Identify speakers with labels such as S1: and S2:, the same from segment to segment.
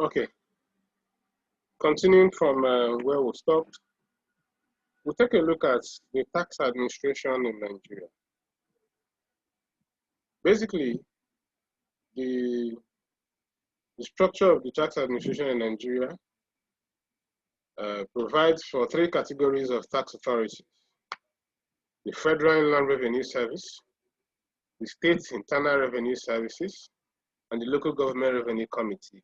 S1: Okay, continuing from where we stopped, we'll take a look at the tax administration in Nigeria. Basically, the structure of the tax administration in Nigeria provides for three categories of tax authorities: the Federal Inland Revenue Service, the State Internal Revenue Services, and the Local Government Revenue Committee.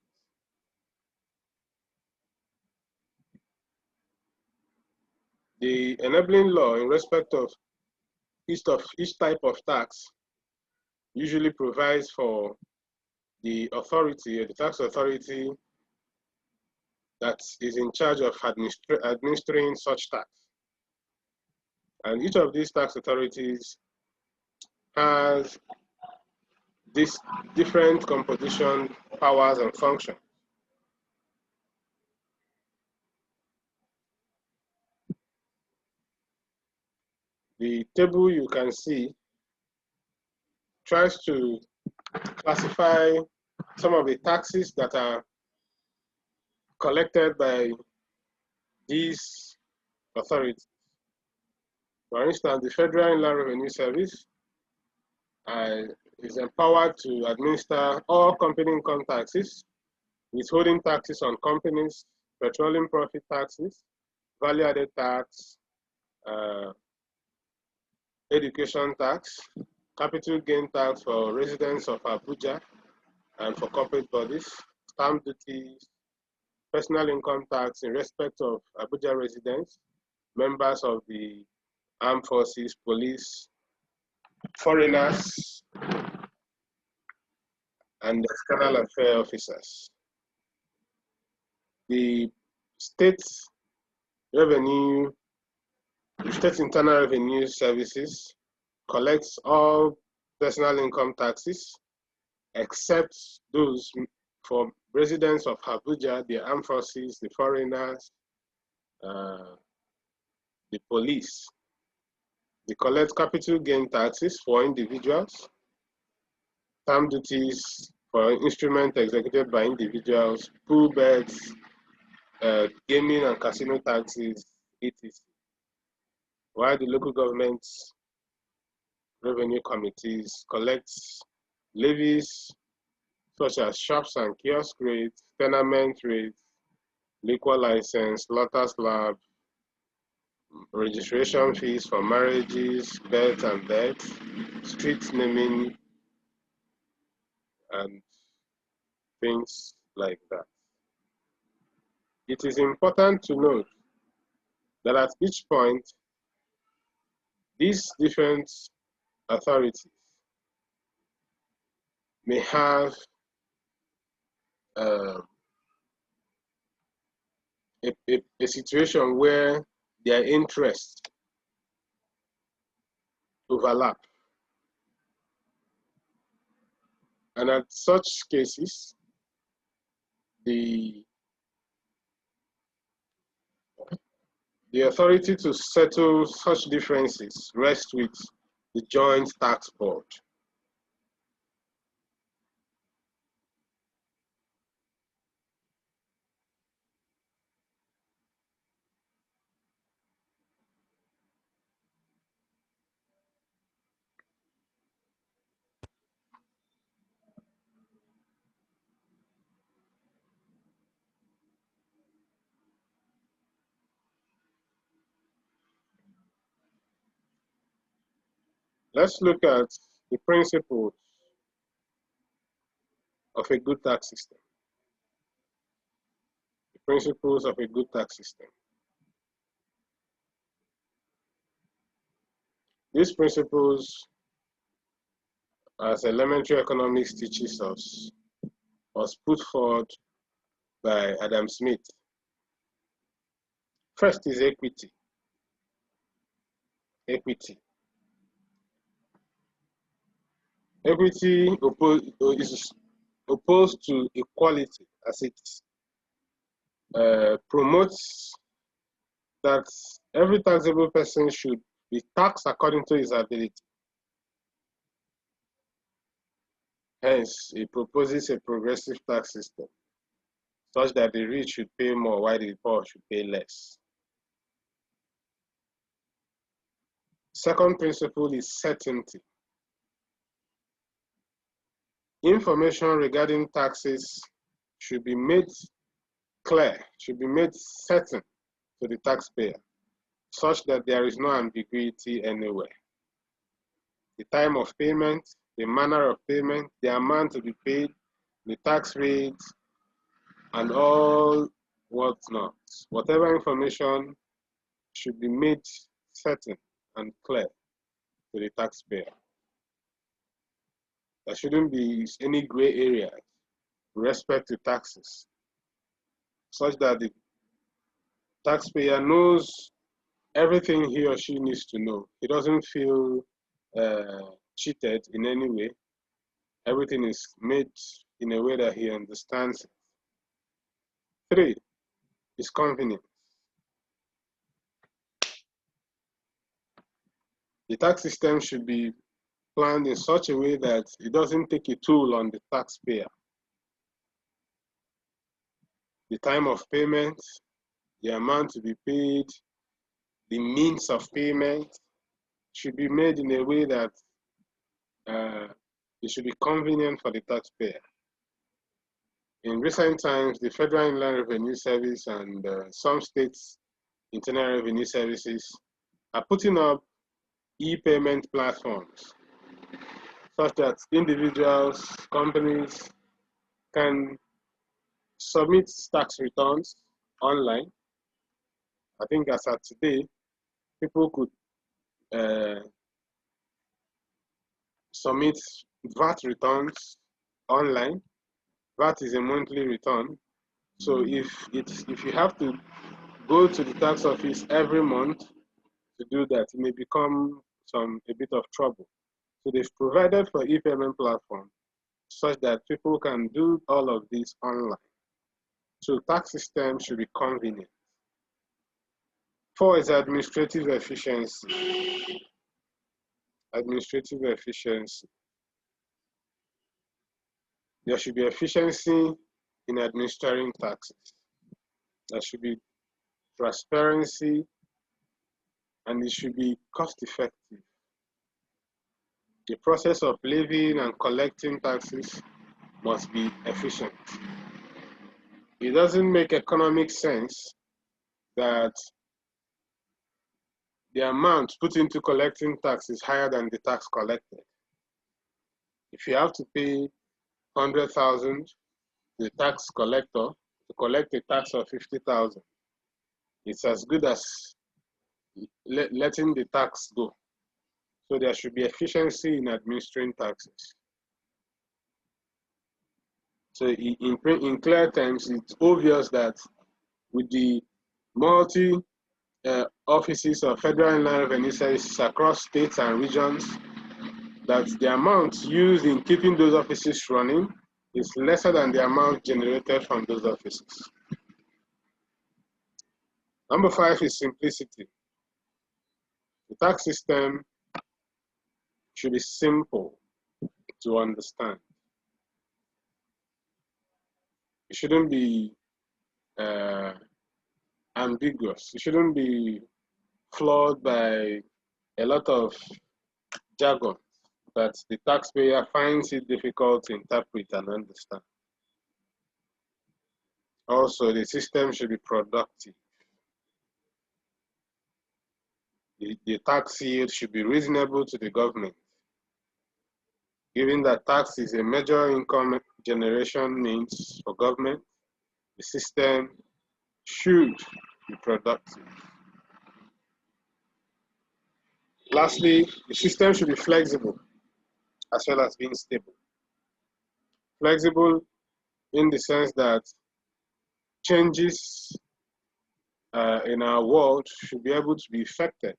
S1: The enabling law in respect of each type of tax usually provides for the authority, or the tax authority, that is in charge of administering such tax. And each of these tax authorities has this different composition, powers, and functions. The table you can see tries to classify some of the taxes that are collected by these authorities. For instance, the Federal Inland Revenue Service is empowered to administer all company income taxes, withholding taxes on companies, petroleum profit taxes, value-added tax, education tax, capital gain tax for residents of Abuja and for corporate bodies, stamp duties, personal income tax in respect of Abuja residents, members of the armed forces, police, foreigners, and external affairs officers. The state internal revenue services collects all personal income taxes except those for residents of Abuja, the armed forces, the foreigners, the police. They collect capital gain taxes for individuals, stamp duties for instruments executed by individuals, pool beds, gaming and casino taxes, etc. While the local government's revenue committees collect levies such as shops and kiosk rates, tenement rates, liquor license, slaughter slab, registration fees for marriages, births and deaths, street naming, and things like that. It is important to note that at each point, these different authorities may have a situation where their interests overlap. And at such cases, the authority to settle such differences rests with the Joint Tax Board. Let's look at the principles of a good tax system. The principles of a good tax system. These principles, as elementary economics teaches us, was put forward by Adam Smith. First is equity. Equity. Equity is opposed to equality, as it promotes that every taxable person should be taxed according to his ability. Hence, it proposes a progressive tax system. such that the rich should pay more while the poor should pay less. Second principle is certainty. Information regarding taxes should be made clear, should be made certain to the taxpayer, such that there is no ambiguity anywhere. The time of payment, the manner of payment, the amount to be paid, the tax rate, and all whatnot. Whatever information should be made certain and clear to the taxpayer. There shouldn't be any gray area with respect to taxes, such that the taxpayer knows everything he or she needs to know. He doesn't feel cheated in any way. Everything is made in a way that he understands it. 3 is convenience. The tax system should be planned in such a way that it doesn't take a toll on the taxpayer. The time of payment, the amount to be paid, the means of payment should be made in a way that it should be convenient for the taxpayer. In recent times, the Federal Inland Revenue Service and some states' internal revenue services are putting up e-payment platforms such that individuals, companies can submit tax returns online. I think as of today, people could submit VAT returns online. VAT is a monthly return. So if you have to go to the tax office every month to do that, it may become a bit of trouble. So they've provided for e-payment platform such that people can do all of this online. So tax system should be convenient. 4 is administrative efficiency. Administrative efficiency. There should be efficiency in administering taxes. There should be transparency, and it should be cost effective. The process of levying and collecting taxes must be efficient. It doesn't make economic sense that the amount put into collecting tax is higher than the tax collected. If you have to pay 100,000 to the tax collector to collect a tax of 50,000, it's as good as letting the tax go. So there should be efficiency in administering taxes. So in clear terms, it's obvious that with the multi offices of Federal Inland Revenue Services across states and regions, that the amount used in keeping those offices running is lesser than the amount generated from those offices. Number 5 is simplicity. The tax system should be simple to understand. It shouldn't be ambiguous. It shouldn't be flawed by a lot of jargon that the taxpayer finds it difficult to interpret and understand. Also, the system should be productive. The tax yield should be reasonable to the government. Given that tax is a major income generation means for government, the system should be productive. Lastly, the system should be flexible as well as being stable. Flexible in the sense that changes in our world should be able to be effected.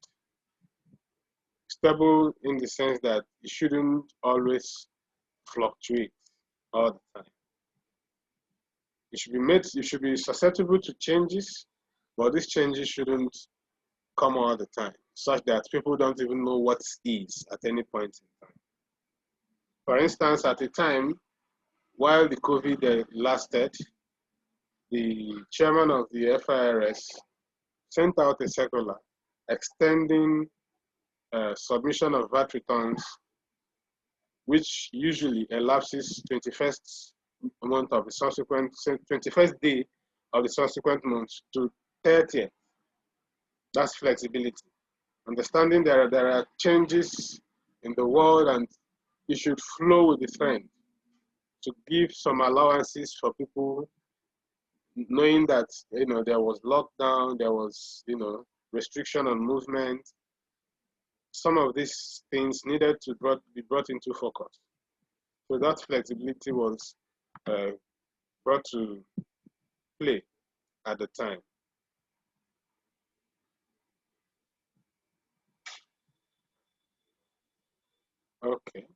S1: Stable in the sense that it shouldn't always fluctuate all the time. It should be susceptible to changes, but these changes shouldn't come all the time, such that people don't even know what is at any point in time. For instance, at a time while the COVID lasted, the chairman of the FIRS sent out a circular extending submission of VAT returns, which usually elapses 21st month of the subsequent 21st day of the subsequent month to 30th. That's flexibility. Understanding there are changes in the world and you should flow with the trend to give some allowances for people, knowing that there was lockdown, there was restriction on movement. Some of these things needed to be brought into focus. So that flexibility was brought to play at the time. Okay.